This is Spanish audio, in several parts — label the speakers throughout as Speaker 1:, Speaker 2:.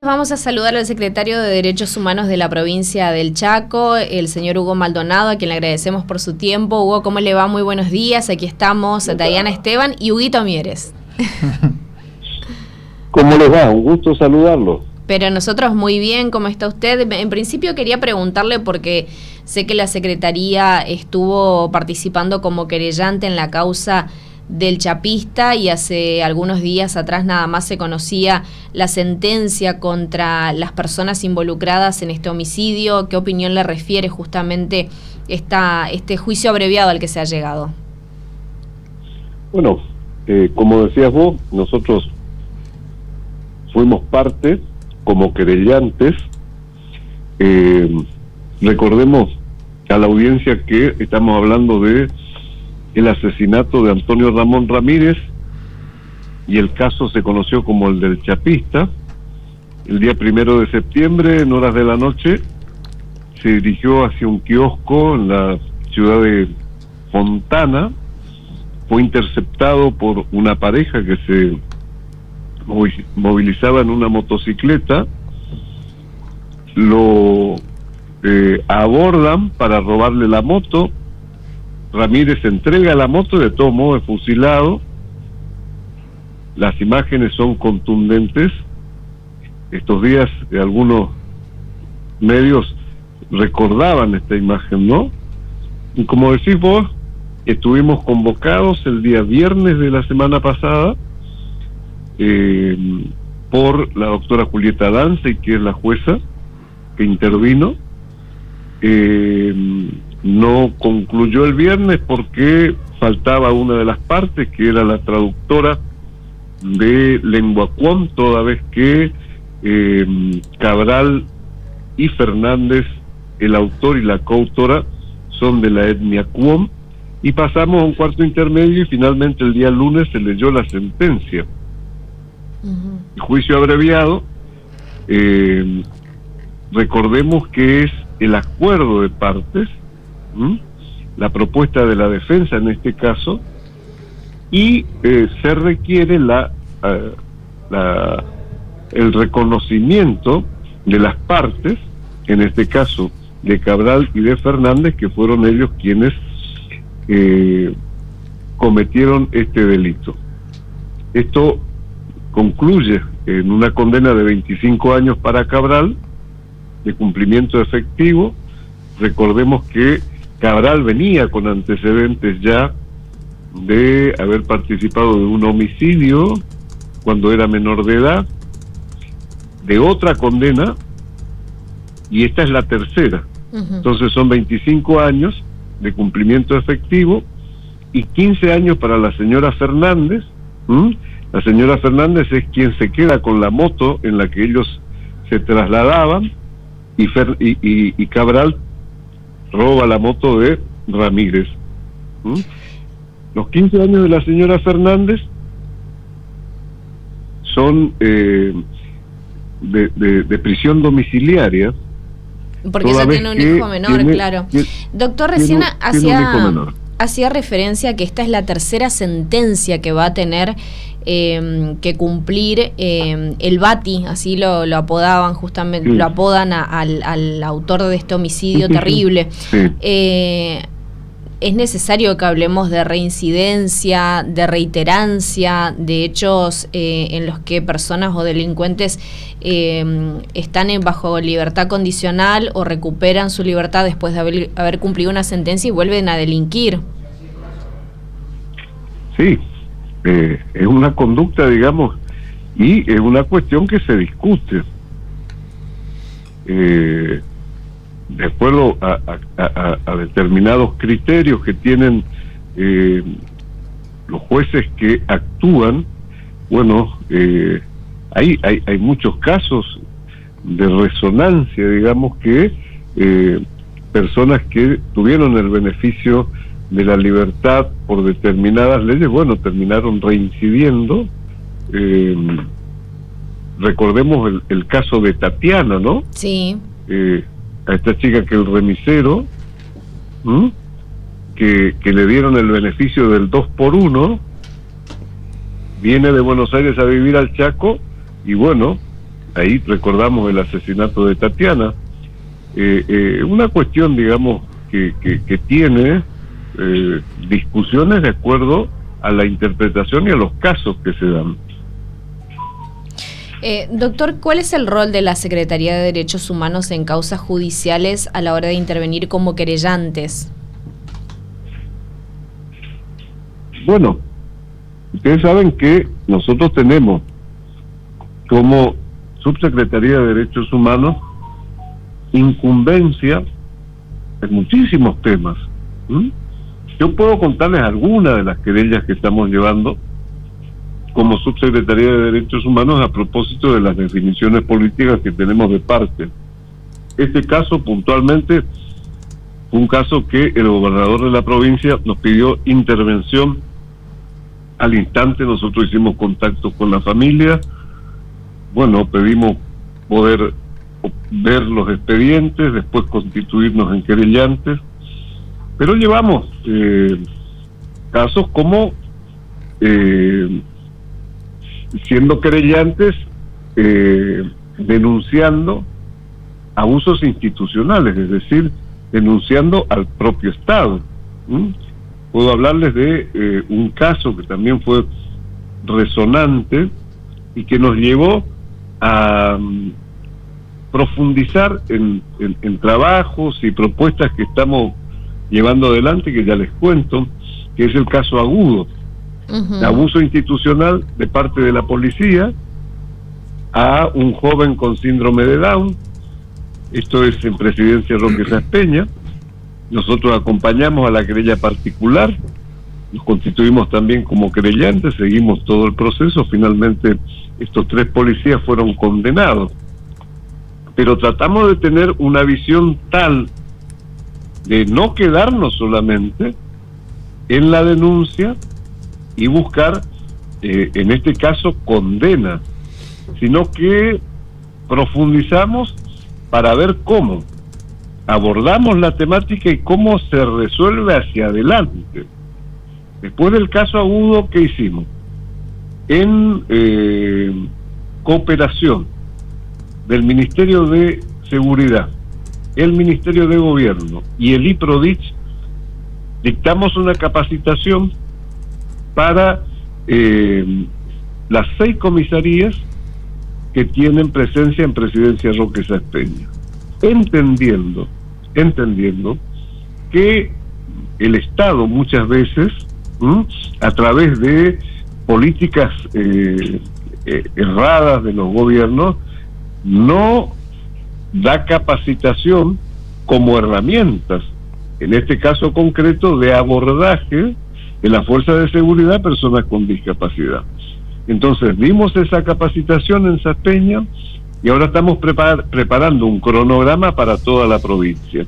Speaker 1: Vamos a saludar al secretario de Derechos Humanos de la provincia del Chaco, el señor Hugo Maldonado, a quien le agradecemos por su tiempo. Hugo, ¿cómo le va? Muy buenos días. Aquí estamos, Dayana Esteban y Huguito Mieres.
Speaker 2: ¿Cómo les va? Un gusto saludarlo.
Speaker 1: Pero nosotros muy bien, ¿cómo está usted? En principio quería preguntarle porque sé que la Secretaría estuvo participando como querellante en la causa del chapista y hace algunos días atrás nada más se conocía la sentencia contra las personas involucradas en este homicidio. ¿Qué opinión le refiere justamente este juicio abreviado al que se ha llegado?
Speaker 2: Bueno, como decías vos, nosotros fuimos parte como querellantes. Recordemos a la audiencia que estamos hablando de el asesinato de Antonio Ramón Ramírez, y el caso se conoció como el del chapista. El día 1 de septiembre, en horas de la noche, se dirigió hacia un kiosco en la ciudad de Fontana. Fue interceptado por una pareja que se movilizaba en una motocicleta. Lo abordan para robarle la moto. Ramírez entrega la moto y de todos modos es fusilado. Las imágenes son contundentes. Estos días algunos medios recordaban esta imagen, ¿no? Y como decís vos, estuvimos convocados el día viernes de la semana pasada por la doctora Julieta Dancy, que es la jueza que intervino. No concluyó el viernes porque faltaba una de las partes, que era la traductora de lengua cuom, toda vez que Cabral y Fernández, el autor y la coautora, son de la etnia cuom, y pasamos a un cuarto intermedio y finalmente el día lunes se leyó la sentencia. El juicio abreviado, recordemos que es el acuerdo de partes, la propuesta de la defensa en este caso, y se requiere el reconocimiento de las partes, en este caso de Cabral y de Fernández, que fueron ellos quienes cometieron este delito. Esto concluye en una condena de 25 años para Cabral, de cumplimiento efectivo. Recordemos que Cabral venía con antecedentes ya de haber participado de un homicidio cuando era menor de edad, de otra condena, y esta es la tercera. Entonces son 25 años de cumplimiento efectivo y 15 años para la señora Fernández. La señora Fernández es quien se queda con la moto en la que ellos se trasladaban, y Cabral roba la moto de Ramírez. Los 15 años de la señora Fernández son de prisión domiciliaria.
Speaker 1: Porque ella tiene un hijo menor, claro. Doctor, recién hacía referencia a que esta es la tercera sentencia que va a tener que cumplir el Bati, así lo apodaban justamente, lo apodan al autor de este homicidio terrible. ¿Es necesario que hablemos de reincidencia, de reiterancia, de hechos en los que personas o delincuentes están bajo libertad condicional o recuperan su libertad después de haber cumplido una sentencia y vuelven a delinquir?
Speaker 2: Sí, es una conducta, digamos, y es una cuestión que se discute. De acuerdo a determinados criterios que tienen los jueces que actúan. Bueno, hay muchos casos de resonancia, digamos, que personas que tuvieron el beneficio de la libertad por determinadas leyes, bueno, terminaron reincidiendo. Recordemos el caso de Tatiana, ¿no?
Speaker 1: Sí.
Speaker 2: A esta chica que el remisero, que le dieron el beneficio del 2x1, viene de Buenos Aires a vivir al Chaco, y bueno, ahí recordamos el asesinato de Tatiana, una cuestión, digamos, que tiene discusiones de acuerdo a la interpretación y a los casos que se dan.
Speaker 1: Doctor, ¿cuál es el rol de la Secretaría de Derechos Humanos en causas judiciales a la hora de intervenir como querellantes?
Speaker 2: Bueno, ustedes saben que nosotros tenemos como Subsecretaría de Derechos Humanos incumbencia en muchísimos temas. Yo puedo contarles algunas de las querellas que estamos llevando como Subsecretaría de Derechos Humanos a propósito de las definiciones políticas que tenemos de parte. Este caso puntualmente fue un caso que el gobernador de la provincia nos pidió intervención al instante. Nosotros hicimos contacto con la familia, bueno, pedimos poder ver los expedientes, después constituirnos en querellantes, pero llevamos casos como siendo querellantes, denunciando abusos institucionales, es decir, denunciando al propio Estado. Puedo hablarles de un caso que también fue resonante y que nos llevó a profundizar en trabajos y propuestas que estamos llevando adelante, que ya les cuento, que es el caso Agudo. Abuso institucional de parte de la policía a un joven con síndrome de Down. Esto es en Presidencia Roque Sáenz Peña. Nosotros acompañamos a la querella particular, nos constituimos también como querellantes, seguimos todo el proceso. Finalmente estos 3 policías fueron condenados, pero tratamos de tener una visión tal de no quedarnos solamente en la denuncia y buscar, en este caso, condena, sino que profundizamos para ver cómo abordamos la temática y cómo se resuelve hacia adelante. Después del caso Agudo, ¿qué hicimos? En cooperación del Ministerio de Seguridad, el Ministerio de Gobierno y el IPRODICH, dictamos una capacitación para las 6 comisarías que tienen presencia en Presidencia Roque Sáenz Peña, entendiendo que el Estado muchas veces, a través de políticas erradas de los gobiernos, no da capacitación como herramientas, en este caso concreto, de abordaje de la fuerza de seguridad a personas con discapacidad. Entonces dimos esa capacitación en Sáenz Peña y ahora estamos preparando un cronograma para toda la provincia.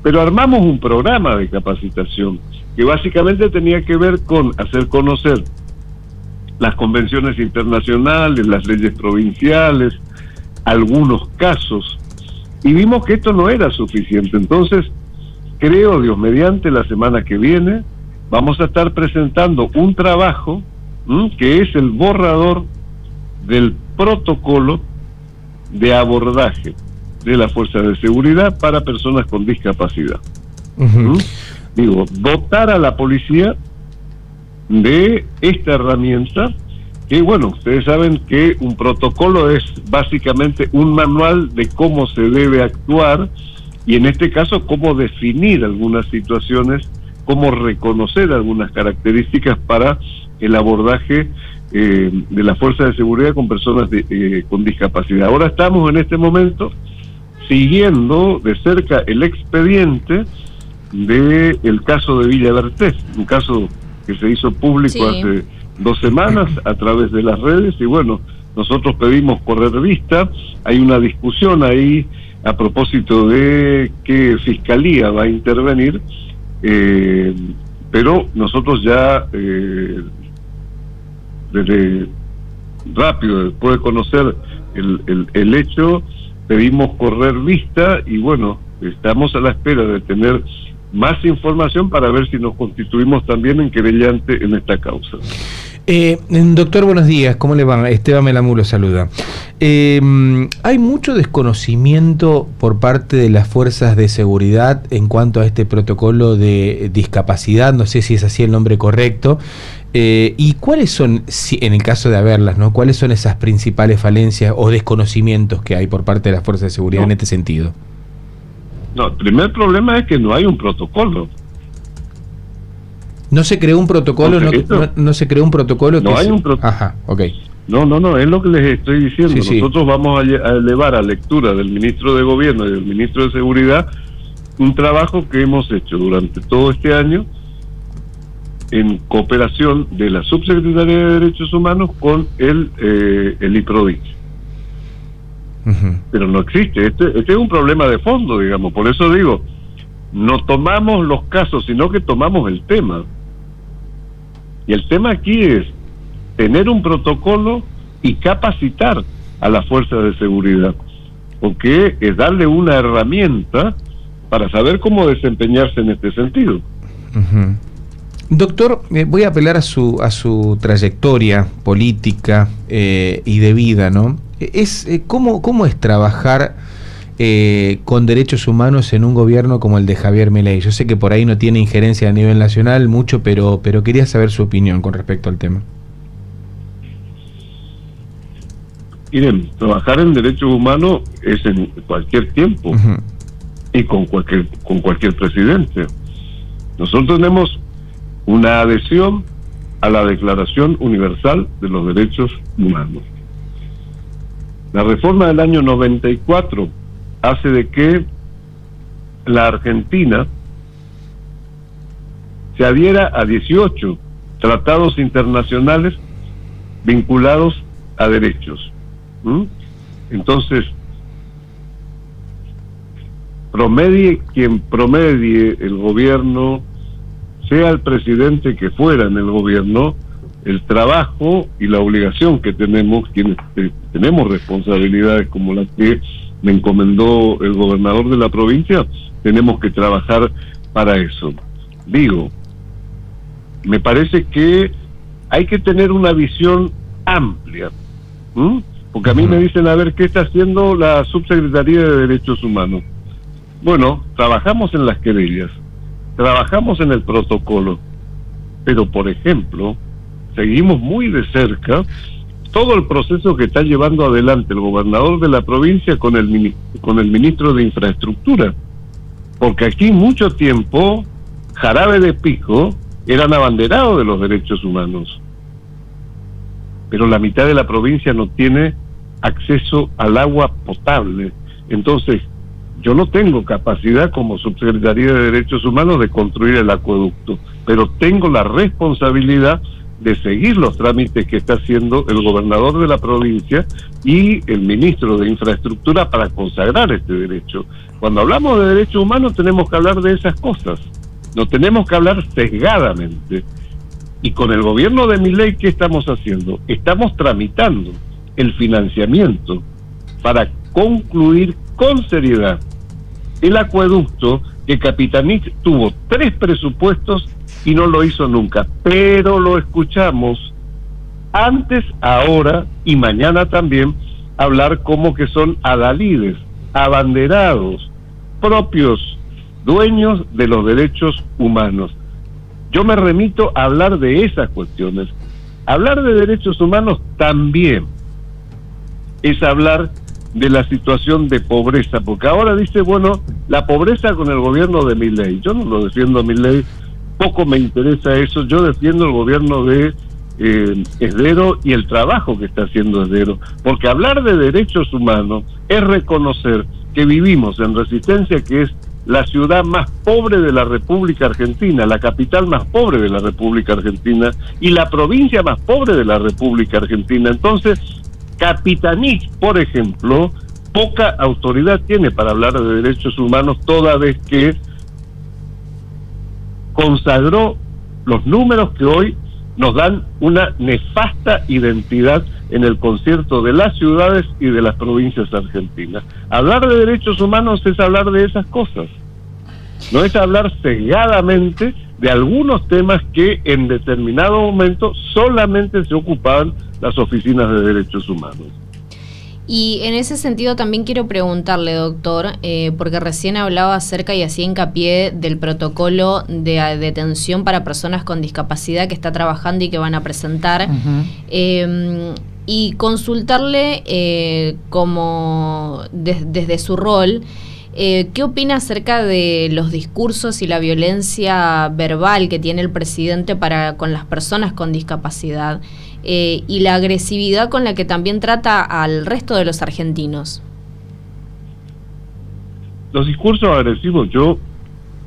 Speaker 2: Pero armamos un programa de capacitación que básicamente tenía que ver con hacer conocer las convenciones internacionales, las leyes provinciales, algunos casos, y vimos que esto no era suficiente. Entonces, creo, Dios mediante, la semana que viene vamos a estar presentando un trabajo que es el borrador del protocolo de abordaje de la fuerza de seguridad para personas con discapacidad. Digo, dotar a la policía de esta herramienta, que bueno, ustedes saben que un protocolo es básicamente un manual de cómo se debe actuar, y en este caso cómo definir algunas situaciones, cómo reconocer algunas características para el abordaje de la fuerza de seguridad con personas con discapacidad. Ahora estamos en este momento siguiendo de cerca el expediente del caso de Villa Bertés, un caso que se hizo público hace 2 semanas a través de las redes, y bueno, nosotros pedimos correr vista. Hay una discusión ahí a propósito de qué fiscalía va a intervenir, pero nosotros ya desde rápido, después de conocer el hecho, pedimos correr vista y bueno, estamos a la espera de tener más información para ver si nos constituimos también en querellante en esta causa.
Speaker 3: Doctor, buenos días, ¿cómo le va? Esteban Melamú lo saluda. Hay mucho desconocimiento por parte de las fuerzas de seguridad en cuanto a este protocolo de discapacidad, no sé si es así el nombre correcto, y cuáles son, si, en el caso de haberlas, ¿no? ¿Cuáles son esas principales falencias o desconocimientos que hay por parte de las fuerzas de seguridad en este sentido?
Speaker 2: No, el primer problema es que no hay un protocolo.
Speaker 3: ¿No se creó un protocolo? ¿No se creó un protocolo?
Speaker 2: No hay un protocolo.
Speaker 3: Ajá, ok.
Speaker 2: No, es lo que les estoy diciendo.
Speaker 3: Sí,
Speaker 2: Nosotros vamos a elevar a lectura del ministro de Gobierno y del ministro de Seguridad un trabajo que hemos hecho durante todo este año en cooperación de la Subsecretaría de Derechos Humanos con el IPRODIC. Pero no existe. Este es un problema de fondo, digamos. Por eso digo, no tomamos los casos, sino que tomamos el tema. Y el tema aquí es tener un protocolo y capacitar a las fuerzas de seguridad, porque es darle una herramienta para saber cómo desempeñarse en este sentido.
Speaker 3: Doctor, voy a apelar a su trayectoria política y de vida, ¿no? ¿Cómo es trabajar con derechos humanos en un gobierno como el de Javier Milei? Yo sé que por ahí no tiene injerencia a nivel nacional mucho, pero quería saber su opinión con respecto al tema.
Speaker 2: Miren, trabajar en derechos humanos es en cualquier tiempo y con cualquier presidente. Nosotros tenemos una adhesión a la Declaración Universal de los Derechos Humanos. La reforma del año 94 hace de que la Argentina se adhiera a 18 tratados internacionales vinculados a derechos. Entonces, quien promedie el gobierno, sea el presidente que fuera en el gobierno, el trabajo y la obligación que tenemos, quienes tenemos responsabilidades como las que me encomendó el gobernador de la provincia, tenemos que trabajar para eso. Digo, me parece que hay que tener una visión amplia, porque a mí me dicen, a ver, ¿qué está haciendo la Subsecretaría de Derechos Humanos? Bueno, trabajamos en las querellas, trabajamos en el protocolo, pero por ejemplo, seguimos muy de cerca todo el proceso que está llevando adelante el gobernador de la provincia con el ministro de Infraestructura, porque aquí mucho tiempo Jarabe de Pico eran abanderados de los derechos humanos, pero la mitad de la provincia no tiene acceso al agua potable. Entonces, yo no tengo capacidad como Subsecretaría de Derechos Humanos de construir el acueducto, pero tengo la responsabilidad de seguir los trámites que está haciendo el gobernador de la provincia y el ministro de Infraestructura para consagrar este derecho. Cuando hablamos de derechos humanos tenemos que hablar de esas cosas, no tenemos que hablar sesgadamente. Y con el gobierno de Milei, ¿qué estamos haciendo? Estamos tramitando el financiamiento para concluir con seriedad el acueducto que Capitanich tuvo 3 presupuestos y no lo hizo nunca, pero lo escuchamos antes, ahora y mañana también hablar como que son adalides, abanderados, propios dueños de los derechos humanos. Yo me remito a hablar de esas cuestiones. Hablar de derechos humanos también es hablar de la situación de pobreza, porque ahora dice, bueno, la pobreza con el gobierno de Milei. Yo no lo defiendo a Milei, poco me interesa eso. Yo defiendo el gobierno de Esdero y el trabajo que está haciendo Esdero, porque hablar de derechos humanos es reconocer que vivimos en Resistencia, que es la ciudad más pobre de la República Argentina, la capital más pobre de la República Argentina y la provincia más pobre de la República Argentina. Entonces, Capitanich, por ejemplo, poca autoridad tiene para hablar de derechos humanos, toda vez que consagró los números que hoy nos dan una nefasta identidad en el concierto de las ciudades y de las provincias argentinas. Hablar de derechos humanos es hablar de esas cosas, no es hablar cegadamente de algunos temas que en determinado momento solamente se ocupaban las oficinas de derechos humanos.
Speaker 1: Y en ese sentido también quiero preguntarle, doctor, porque recién hablaba acerca y hacía hincapié del protocolo de detención para personas con discapacidad que está trabajando y que van a presentar. Y consultarle como desde su rol, ¿qué opina acerca de los discursos y la violencia verbal que tiene el presidente con las personas con discapacidad y la agresividad con la que también trata al resto de los argentinos?
Speaker 2: Los discursos agresivos,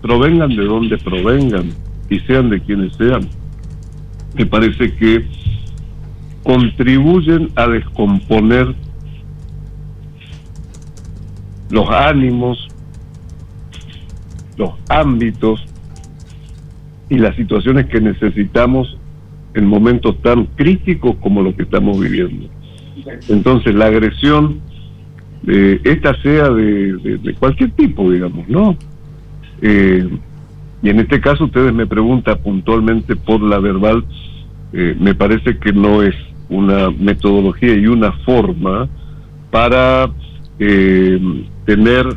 Speaker 2: provengan de donde provengan y sean de quienes sean, me parece que contribuyen a descomponer los ánimos, los ámbitos y las situaciones que necesitamos en momentos tan críticos como los que estamos viviendo. Entonces la agresión, esta sea de cualquier tipo, digamos, ¿no? Y en este caso ustedes me preguntan puntualmente por la verbal, me parece que no es una metodología y una forma para tener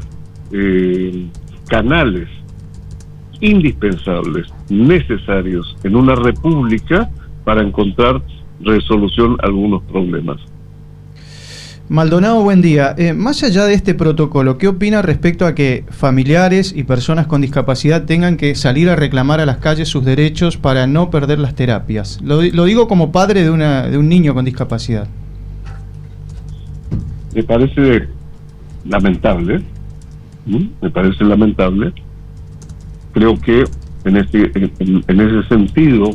Speaker 2: canales indispensables, necesarios en una república para encontrar resolución a algunos problemas.
Speaker 4: Maldonado, buen día. Más allá de este protocolo, ¿qué opina respecto a que familiares y personas con discapacidad tengan que salir a reclamar a las calles sus derechos para no perder las terapias? Lo digo como padre de un niño con discapacidad.
Speaker 2: Me parece lamentable, me parece lamentable. Creo que en ese sentido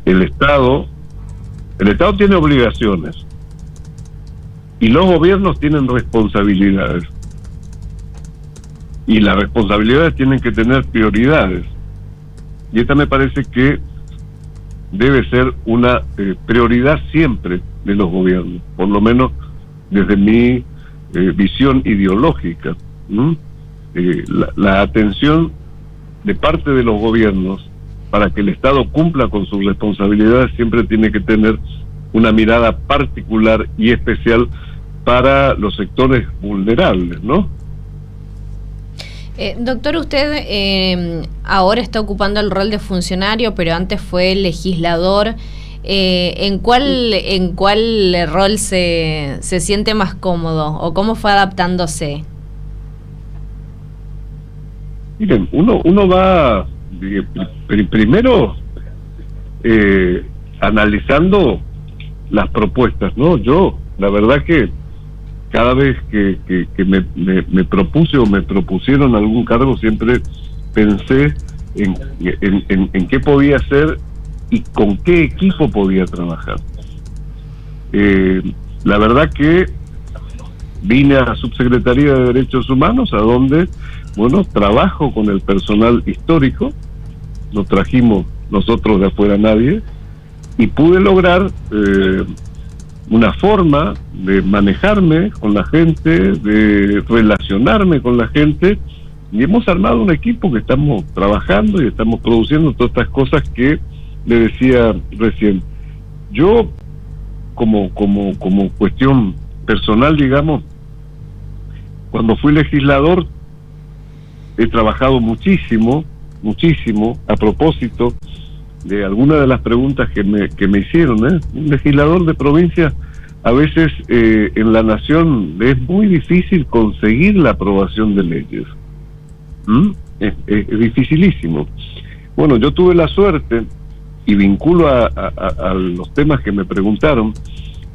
Speaker 2: el Estado tiene obligaciones y los gobiernos tienen responsabilidades, y las responsabilidades tienen que tener prioridades, y esta me parece que debe ser una prioridad siempre de los gobiernos, por lo menos desde mi visión ideológica. La atención de parte de los gobiernos para que el Estado cumpla con sus responsabilidades siempre tiene que tener una mirada particular y especial para los sectores vulnerables, ¿no?
Speaker 1: Doctor, usted ahora está ocupando el rol de funcionario, pero antes fue legislador. ¿En cuál rol se siente más cómodo o cómo fue adaptándose?
Speaker 2: Miren, uno va primero analizando las propuestas, ¿no? Yo, la verdad que cada vez que me propuse o me propusieron algún cargo, siempre pensé en qué podía hacer y con qué equipo podía trabajar. La verdad que vine a la Subsecretaría de Derechos Humanos, a donde, trabajo con el personal histórico, no trajimos nosotros de afuera a nadie, y pude lograr una forma de manejarme con la gente, de relacionarme con la gente, y hemos armado un equipo que estamos trabajando y estamos produciendo todas estas cosas que le decía recién. Yo, como cuestión personal, digamos, cuando fui legislador, he trabajado muchísimo, a propósito de algunas de las preguntas que me hicieron. Un legislador de provincia, a veces en la nación es muy difícil conseguir la aprobación de leyes. Es dificilísimo. Bueno, yo tuve la suerte, y vinculo a los temas que me preguntaron,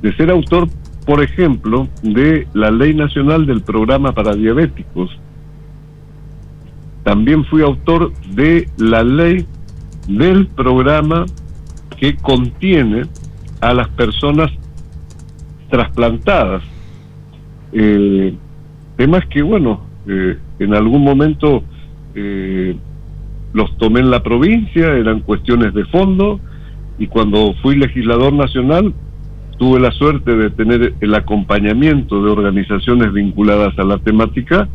Speaker 2: de ser autor, por ejemplo, de la Ley Nacional del Programa para Diabéticos. También fui autor de la ley del programa que contiene a las personas trasplantadas. Temas que, en algún momento los tomé en la provincia, eran cuestiones de fondo, y cuando fui legislador nacional tuve la suerte de tener el acompañamiento de organizaciones vinculadas a la temática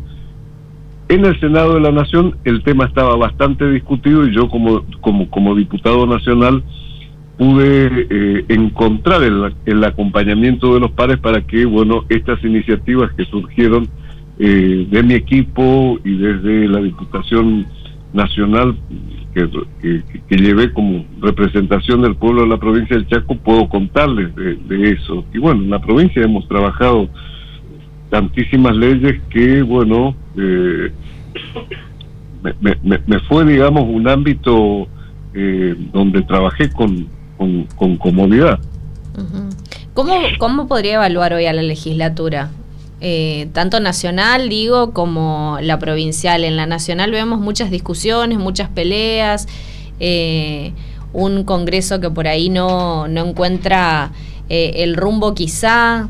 Speaker 2: En el Senado de la Nación el tema estaba bastante discutido y yo como diputado nacional pude encontrar el acompañamiento de los pares para que, bueno, estas iniciativas que surgieron de mi equipo y desde la Diputación Nacional que llevé como representación del pueblo de la provincia del Chaco, puedo contarles de eso. Y bueno, en la provincia hemos trabajado tantísimas leyes que, bueno, me fue, digamos, un ámbito donde trabajé con comodidad.
Speaker 1: ¿Cómo podría evaluar hoy a la legislatura? Tanto nacional, digo, como la provincial. En la nacional vemos muchas discusiones, muchas peleas, un Congreso que por ahí no encuentra el rumbo quizá.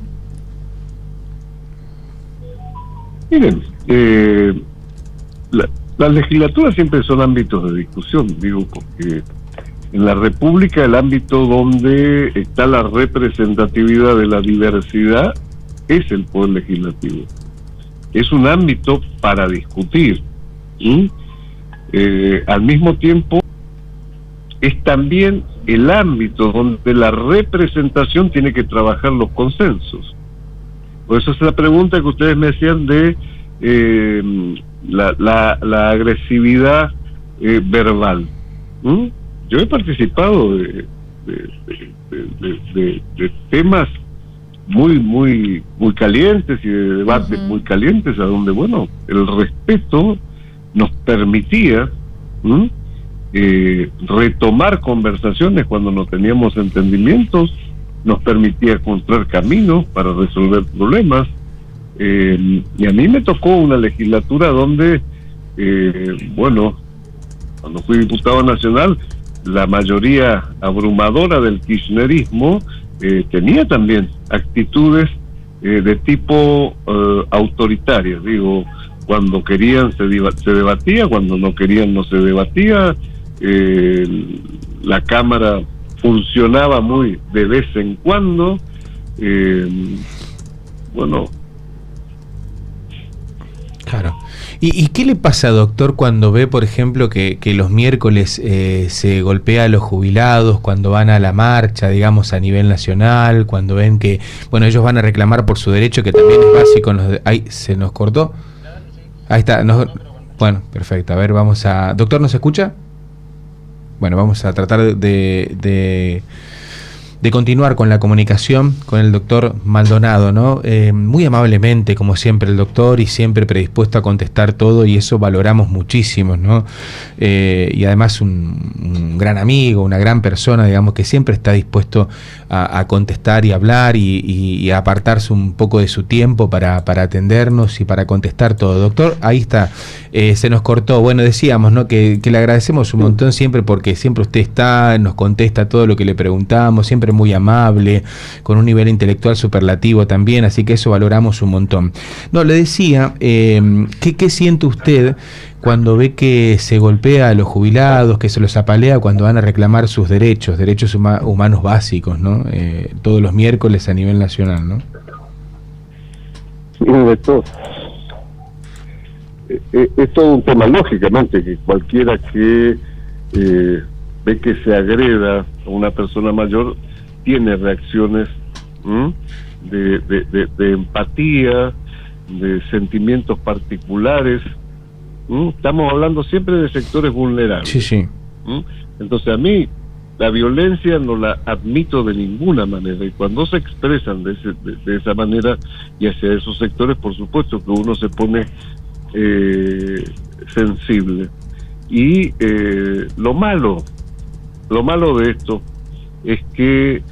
Speaker 2: Miren, las legislaturas siempre son ámbitos de discusión, digo, porque en la República el ámbito donde está la representatividad de la diversidad es el poder legislativo. Es un ámbito para discutir. Al mismo tiempo, es también el ámbito donde la representación tiene que trabajar los consensos. Por eso es la pregunta que ustedes me hacían de la agresividad verbal. Yo he participado de temas muy calientes y de debates muy calientes, a donde, bueno, el respeto nos permitía retomar conversaciones cuando no teníamos entendimientos, nos permitía encontrar caminos para resolver problemas. Y a mí me tocó una legislatura donde, bueno, cuando fui diputado nacional, la mayoría abrumadora del kirchnerismo tenía también actitudes de tipo autoritario. Digo, cuando querían se debatía, cuando no querían no se debatía. La Cámara funcionaba muy de vez en cuando. Bueno.
Speaker 3: Claro. ¿Y qué le pasa, doctor, cuando ve, por ejemplo, que los miércoles se golpea a los jubilados, cuando van a la marcha, digamos, a nivel nacional, cuando ven que, bueno, ellos van a reclamar por su derecho, que también es básico? Ahí se nos cortó. Ahí está. Bueno, perfecto. A ver, vamos a... Doctor, ¿nos escucha? Bueno, vamos a tratar de continuar con la comunicación con el doctor Maldonado, ¿no? Muy amablemente, como siempre, el doctor, y siempre predispuesto a contestar todo, y eso valoramos muchísimo, ¿no? Y además un gran amigo, una gran persona, digamos, que siempre está dispuesto a contestar y hablar y a apartarse un poco de su tiempo para atendernos y para contestar todo. Doctor, ahí está, se nos cortó. Bueno, decíamos, ¿no? Que le agradecemos un montón siempre, porque siempre usted está, nos contesta todo lo que le preguntamos, siempre muy amable, con un nivel intelectual superlativo también, así que eso valoramos un montón. No, le decía, ¿qué siente usted cuando ve que se golpea a los jubilados, que se los apalea cuando van a reclamar sus derechos humanos básicos, ¿no? Todos los miércoles a nivel nacional, ¿no?
Speaker 2: Es todo un tema, lógicamente, que cualquiera que ve que se agreda a una persona mayor tiene reacciones de empatía, de sentimientos particulares. Estamos hablando siempre de sectores vulnerables.
Speaker 3: Sí.
Speaker 2: Entonces, a mí la violencia no la admito de ninguna manera, y cuando se expresan de esa manera y hacia esos sectores, por supuesto que uno se pone sensible. Y lo malo de esto es que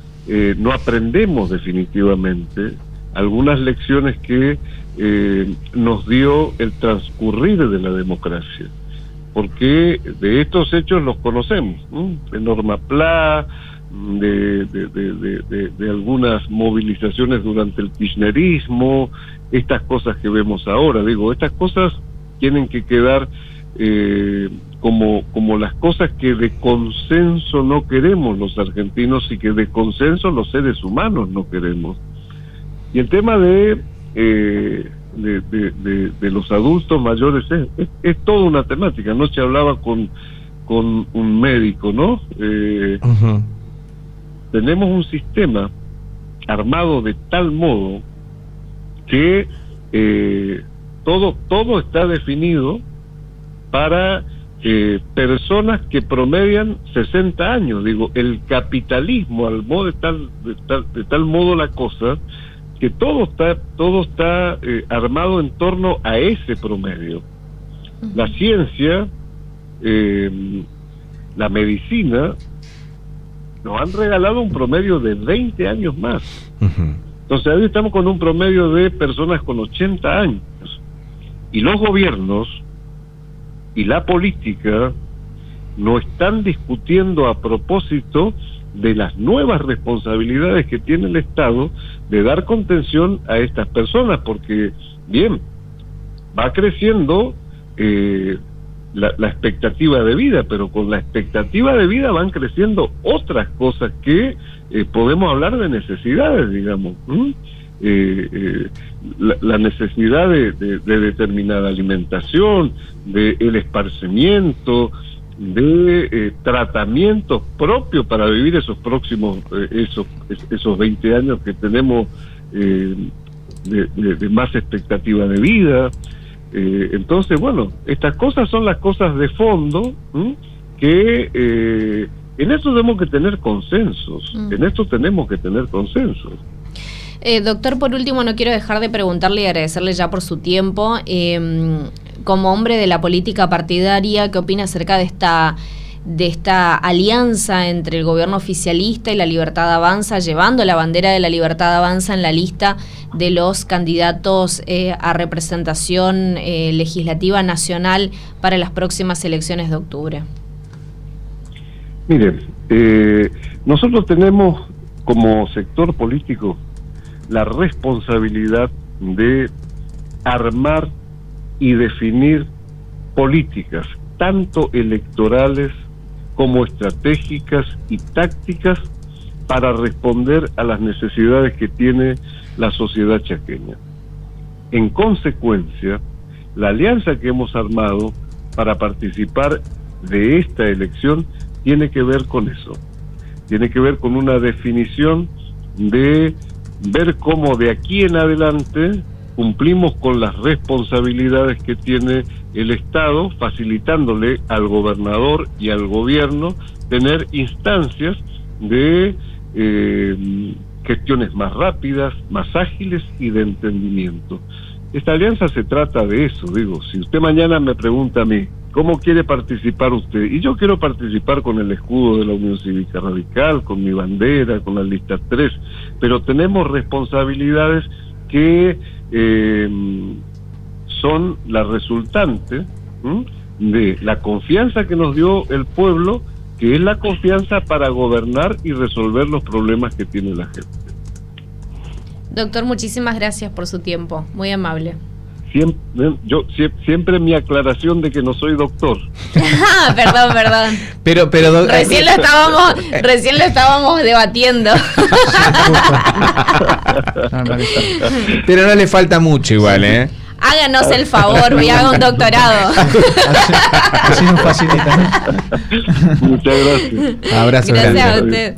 Speaker 2: no aprendemos definitivamente algunas lecciones que nos dio el transcurrir de la democracia, porque de estos hechos los conocemos, de Norma Pla, de algunas movilizaciones durante el kirchnerismo, estas cosas que vemos ahora. Digo, estas cosas tienen que quedar como las cosas que de consenso no queremos los argentinos, y que de consenso los seres humanos no queremos. Y el tema de de los adultos mayores es toda una temática. Anoche hablaba con un médico, ¿no? Tenemos un sistema armado de tal modo que todo está definido para personas que promedian 60 años. Digo, el capitalismo al modo de tal modo la cosa que todo está armado en torno a ese promedio. La ciencia, la medicina nos han regalado un promedio de 20 años más. Entonces hoy estamos con un promedio de personas con 80 años y los gobiernos y la política no están discutiendo a propósito de las nuevas responsabilidades que tiene el Estado de dar contención a estas personas, porque bien, va creciendo la expectativa de vida, pero con la expectativa de vida van creciendo otras cosas que podemos hablar de necesidades, digamos. La necesidad de determinada alimentación, de el esparcimiento, de tratamientos propios para vivir esos próximos esos 20 años que tenemos de más expectativa de vida. Entonces, bueno, estas cosas son las cosas de fondo, que en esto tenemos que tener consensos.
Speaker 1: Doctor, por último, no quiero dejar de preguntarle y agradecerle ya por su tiempo. Como hombre de la política partidaria, ¿qué opina acerca de esta alianza entre el gobierno oficialista y la Libertad Avanza, llevando la bandera de la Libertad Avanza en la lista de los candidatos a representación legislativa nacional para las próximas elecciones de octubre?
Speaker 2: Mire, nosotros tenemos como sector político la responsabilidad de armar y definir políticas, tanto electorales como estratégicas y tácticas, para responder a las necesidades que tiene la sociedad chaqueña. En consecuencia, la alianza que hemos armado para participar de esta elección tiene que ver con eso, tiene que ver con una definición de ver cómo de aquí en adelante cumplimos con las responsabilidades que tiene el Estado, facilitándole al gobernador y al gobierno tener instancias de gestiones más rápidas, más ágiles y de entendimiento. Esta alianza se trata de eso, digo, si usted mañana me pregunta a mí, ¿cómo quiere participar usted? Y yo quiero participar con el escudo de la Unión Cívica Radical, con mi bandera, con la lista 3, pero tenemos responsabilidades que son la resultante de la confianza que nos dio el pueblo, que es la confianza para gobernar y resolver los problemas que tiene la gente.
Speaker 1: Doctor, muchísimas gracias por su tiempo, muy amable.
Speaker 2: Siempre mi aclaración de que no soy doctor.
Speaker 1: Perdón.
Speaker 3: Pero
Speaker 1: recién lo estábamos debatiendo.
Speaker 3: Pero no le falta mucho igual, ¿eh?
Speaker 1: Háganos el favor y haga un doctorado.
Speaker 4: Así nos facilita.
Speaker 2: Muchas gracias.
Speaker 3: Abrazo.
Speaker 1: Gracias a usted.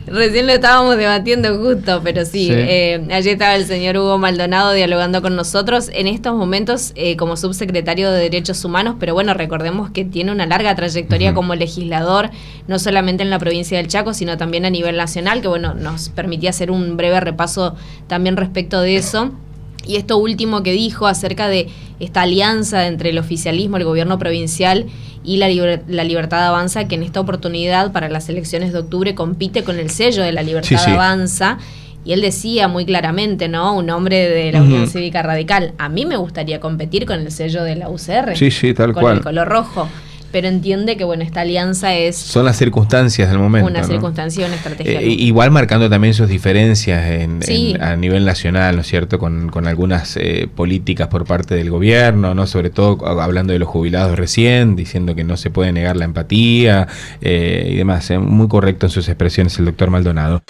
Speaker 1: Recién lo estábamos debatiendo justo, pero sí. Allí estaba el señor Hugo Maldonado dialogando con nosotros en estos momentos como subsecretario de Derechos Humanos, pero bueno, recordemos que tiene una larga trayectoria como legislador, no solamente en la provincia del Chaco, sino también a nivel nacional, que bueno, nos permitía hacer un breve repaso también respecto de eso. Y esto último que dijo acerca de esta alianza entre el oficialismo, el gobierno provincial y la Libertad Avanza, que en esta oportunidad para las elecciones de octubre compite con el sello de la Libertad Avanza. Y él decía muy claramente, ¿no? Un hombre de la Unión Cívica Radical. A mí me gustaría competir con el sello de la UCR.
Speaker 3: Sí, tal cual.
Speaker 1: Con el color rojo. Pero entiende que, bueno, esta alianza es...
Speaker 3: Son las circunstancias del momento,
Speaker 1: una
Speaker 3: ¿no?
Speaker 1: circunstancia, una estrategia.
Speaker 3: Igual marcando también sus diferencias a nivel nacional, ¿no es cierto? Con algunas políticas por parte del gobierno, ¿no? Sobre todo hablando de los jubilados recién, diciendo que no se puede negar la empatía y demás. Muy correcto en sus expresiones el doctor Maldonado.